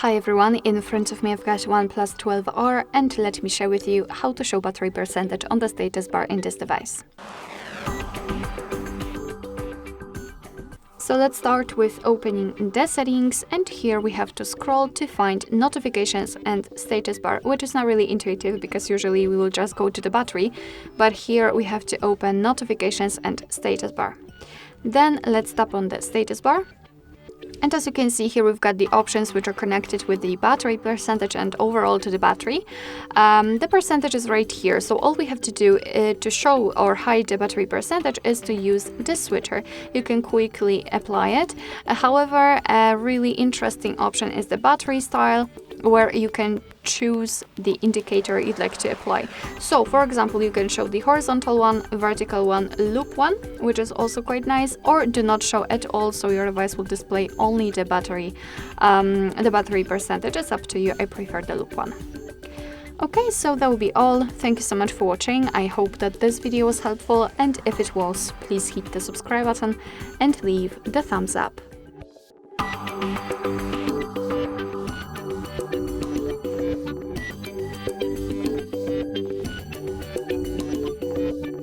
Hi everyone, in front of me I've got OnePlus 12R and let me share with you how to show battery percentage on the status bar in this device. So let's start with opening the settings, and here we have to scroll to find notifications and status bar, which is not really intuitive because usually we will just go to the battery, but here we have to open notifications and status bar. Then let's tap on the status bar. And as you can see here, we've got the options which are connected with the battery percentage and overall to the battery. The percentage is right here, so all we have to do to show or hide the battery percentage is to use this switcher. You can quickly apply it. However, a really interesting option is the battery style, where you can choose the indicator you'd like to apply. So for example, you can show the horizontal one, vertical one, loop one, which is also quite nice, or do not show at all, so your device will display only the battery percentage. It's up to you. I prefer the loop one. Okay, so that will be all. Thank you so much for watching. I hope that this video was helpful, and if it was, please hit the subscribe button and leave the thumbs up.